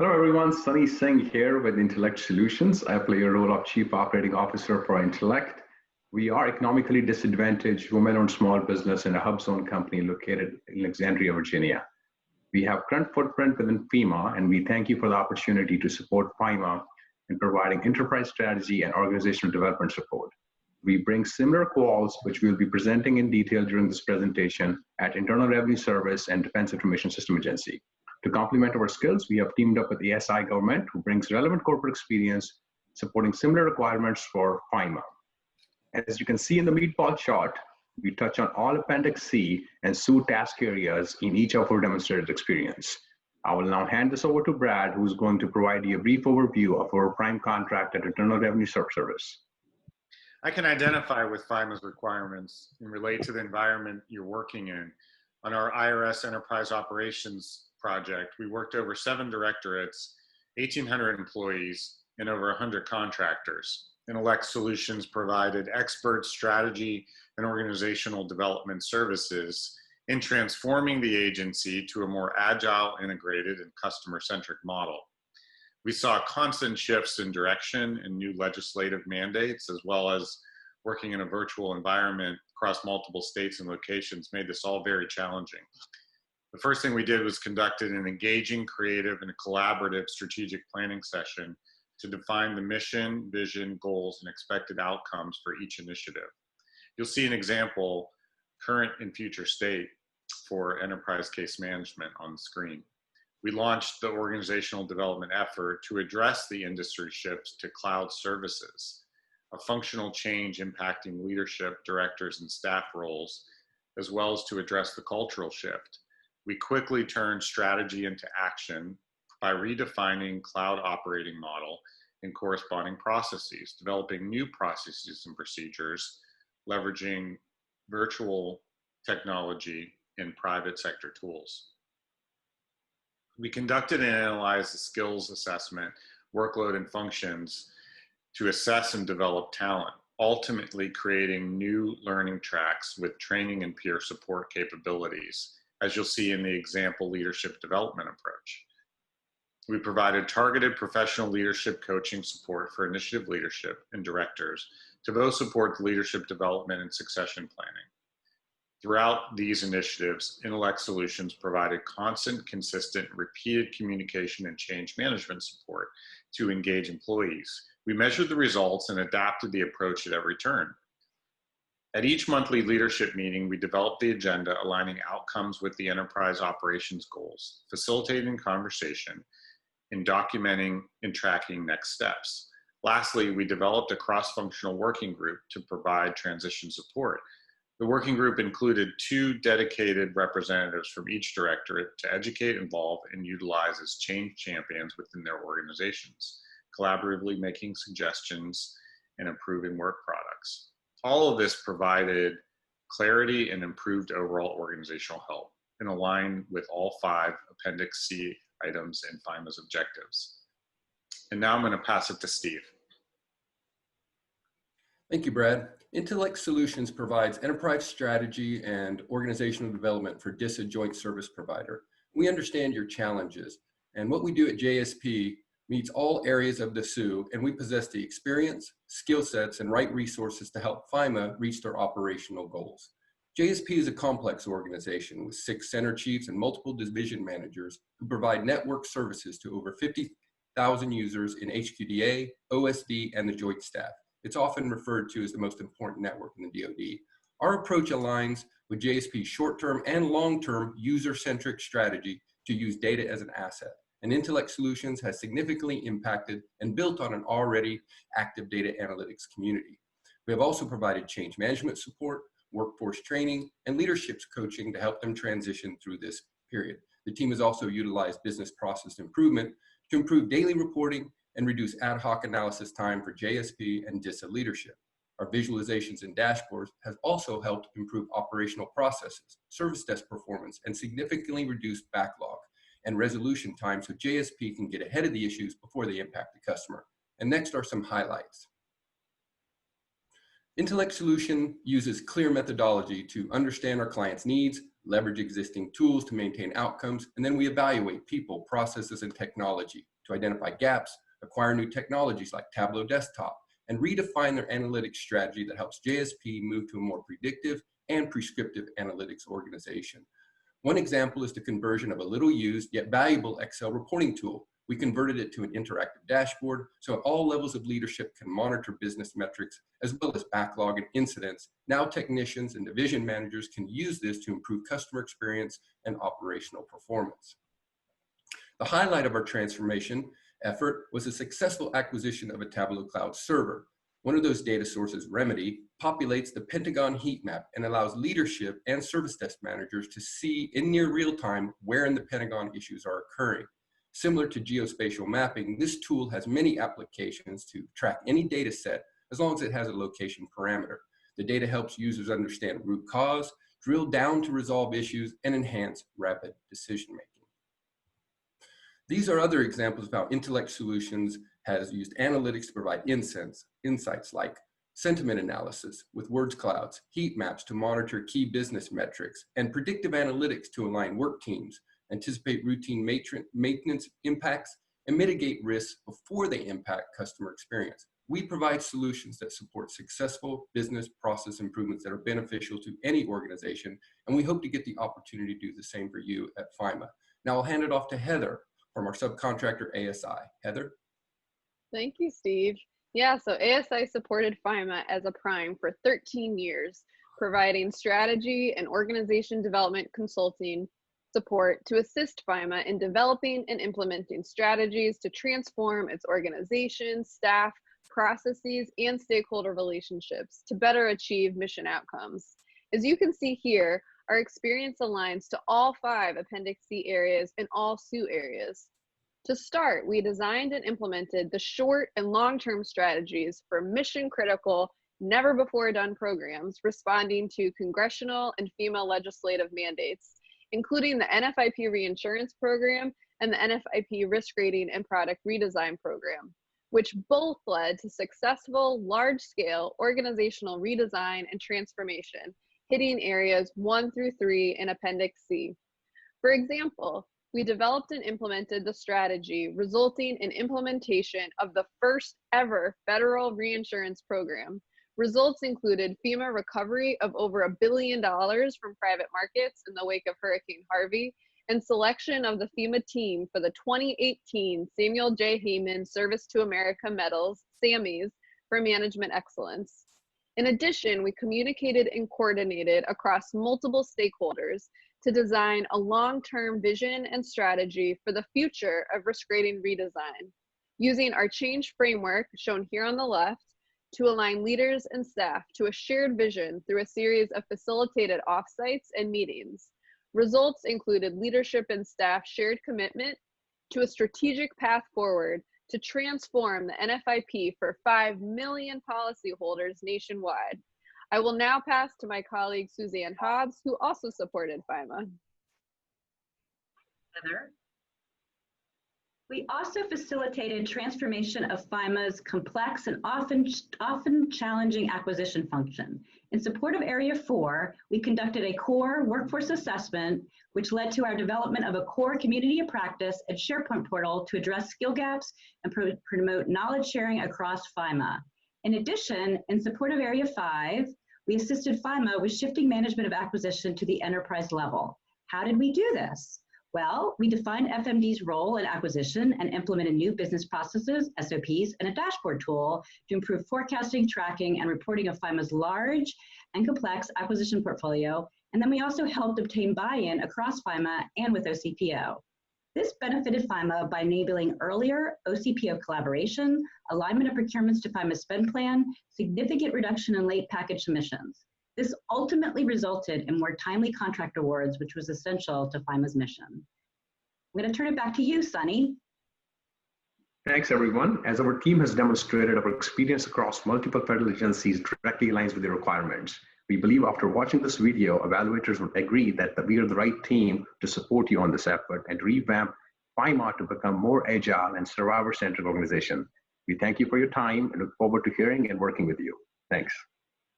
Hello everyone, Sunny Singh here with Intellect Solutions. I play a role of Chief Operating Officer for Intellect. We are economically disadvantaged women-owned small business and a hub zone company located in Alexandria, Virginia. We have current footprint within FEMA, and we thank you for the opportunity to support FIMA in providing enterprise strategy and organizational development support. We bring similar quals, which we'll be presenting in detail during this presentation at Internal Revenue Service and Defense Information System Agency. To complement our skills, we have teamed up with the SI government, who brings relevant corporate experience supporting similar requirements for FIMA. As you can see in the meatball chart, we touch on all Appendix C and SUE task areas in each of our demonstrated experience. I will now hand this over to Brad, who's going to provide you a brief overview of our prime contract at Internal Revenue Service. I can identify with FIMA's requirements and relate to the environment you're working in. On our IRS Enterprise Operations project, we worked over 7 directorates, 1,800 employees, and over 100 contractors. Intellect Solutions provided expert strategy and organizational development services in transforming the agency to a more agile, integrated, and customer-centric model. We saw constant shifts in direction and new legislative mandates, as well as working in a virtual environment across multiple states and locations made this all very challenging. The first thing we did was conducted an engaging, creative, and collaborative strategic planning session to define the mission, vision, goals, and expected outcomes for each initiative. You'll see an example, current and future state, for enterprise case management on the screen. We launched the organizational development effort to address the industry shifts to cloud services, a functional change impacting leadership, directors, and staff roles, as well as to address the cultural shift. We quickly turned strategy into action by redefining cloud operating model and corresponding processes, developing new processes and procedures, leveraging virtual technology and private sector tools. We conducted and analyzed the skills assessment, workload, and functions to assess and develop talent, ultimately creating new learning tracks with training and peer support capabilities, as you'll see in the example leadership development approach. We provided targeted professional leadership coaching support for initiative leadership and directors to both support leadership development and succession planning. Throughout these initiatives, Intellect Solutions provided constant, consistent, repeated communication and change management support to engage employees. We measured the results and adapted the approach at every turn. At each monthly leadership meeting, we developed the agenda aligning outcomes with the enterprise operations goals, facilitating conversation, and documenting and tracking next steps. Lastly, we developed a cross-functional working group to provide transition support. The working group included 2 dedicated representatives from each directorate to educate, involve, and utilize as change champions within their organizations, collaboratively making suggestions and improving work products. All of this provided clarity and improved overall organizational health and aligned with all 5 Appendix C items in FIMA's objectives. And now I'm going to pass it to Steve. Thank you, Brad. Intellect Solutions provides enterprise strategy and organizational development for DISA joint service provider. We understand your challenges, and what we do at JSP meets all areas of the SUE, and we possess the experience, skill sets, and right resources to help FIMA reach their operational goals. JSP is a complex organization with 6 center chiefs and multiple division managers who provide network services to over 50,000 users in HQDA, OSD, and the joint staff. It's often referred to as the most important network in the DoD. Our approach aligns with JSP's short-term and long-term user-centric strategy to use data as an asset. And Intellect Solutions has significantly impacted and built on an already active data analytics community. We have also provided change management support, workforce training, and leadership coaching to help them transition through this period. The team has also utilized business process improvement to improve daily reporting and reduce ad hoc analysis time for JSP and DISA leadership. Our visualizations and dashboards have also helped improve operational processes, service desk performance, and significantly reduce backlog and resolution time so JSP can get ahead of the issues before they impact the customer. And next are some highlights. Intellect Solution uses clear methodology to understand our clients' needs, leverage existing tools to maintain outcomes, and then we evaluate people, processes, and technology to identify gaps, acquire new technologies like Tableau Desktop, and redefine their analytics strategy that helps JSP move to a more predictive and prescriptive analytics organization. One example is the conversion of a little used yet valuable Excel reporting tool. We converted it to an interactive dashboard so all levels of leadership can monitor business metrics as well as backlog and incidents. Now technicians and division managers can use this to improve customer experience and operational performance. The highlight of our transformation effort was a successful acquisition of a Tableau Cloud server. One of those data sources, Remedy, populates the Pentagon heat map and allows leadership and service desk managers to see in near real time where in the Pentagon issues are occurring. Similar to geospatial mapping, this tool has many applications to track any data set as long as it has a location parameter. The data helps users understand root cause, drill down to resolve issues, and enhance rapid decision-making. These are other examples of how Intellect Solutions has used analytics to provide insights like sentiment analysis with words clouds, heat maps to monitor key business metrics, and predictive analytics to align work teams, anticipate routine maintenance impacts, and mitigate risks before they impact customer experience. We provide solutions that support successful business process improvements that are beneficial to any organization, and we hope to get the opportunity to do the same for you at FIMA. Now I'll hand it off to Heather from our subcontractor ASI. Heather? Thank you, Steve. Yeah, so ASI supported FIMA as a prime for 13 years, providing strategy and organization development consulting support to assist FIMA in developing and implementing strategies to transform its organization, staff, processes, and stakeholder relationships to better achieve mission outcomes. As you can see here, our experience aligns to all 5 Appendix C areas and all SUE areas. To start, we designed and implemented the short and long-term strategies for mission-critical, never-before-done programs responding to congressional and FEMA legislative mandates, including the NFIP Reinsurance Program and the NFIP Risk Rating and Product Redesign Program, which both led to successful, large-scale organizational redesign and transformation, hitting areas 1 through 3 in Appendix C. For example, we developed and implemented the strategy resulting in implementation of the first ever federal reinsurance program. Results included FEMA recovery of over $1 billion from private markets in the wake of Hurricane Harvey, and selection of the FEMA team for the 2018 Samuel J. Heyman Service to America Medals, SAMMYs, for management excellence. In addition, we communicated and coordinated across multiple stakeholders to design a long-term vision and strategy for the future of risk rating redesign, using our change framework, shown here on the left, to align leaders and staff to a shared vision through a series of facilitated offsites and meetings. Results included leadership and staff shared commitment to a strategic path forward to transform the NFIP for 5 million policyholders nationwide. I will now pass to my colleague Suzanne Hobbs, who also supported FIMA. Heather. We also facilitated transformation of FIMA's complex and often challenging acquisition function. In support of Area 4, we conducted a core workforce assessment, which led to our development of a core community of practice and SharePoint portal to address skill gaps and promote knowledge sharing across FIMA. In addition, in support of Area 5, we assisted FIMA with shifting management of acquisition to the enterprise level. How did we do this? Well, we defined FMD's role in acquisition and implemented new business processes, SOPs, and a dashboard tool to improve forecasting, tracking, and reporting of FIMA's large and complex acquisition portfolio. And then we also helped obtain buy-in across FIMA and with OCPO. This benefited FIMA by enabling earlier OCPO collaboration, alignment of procurements to FIMA's spend plan, significant reduction in late package submissions. This ultimately resulted in more timely contract awards, which was essential to FIMA's mission. I'm going to turn it back to you, Sunny. Thanks, everyone. As our team has demonstrated, our experience across multiple federal agencies directly aligns with the requirements. We believe after watching this video, evaluators would agree that we are the right team to support you on this effort and revamp FIMA to become more agile and survivor-centered organization. We thank you for your time and look forward to hearing and working with you. Thanks.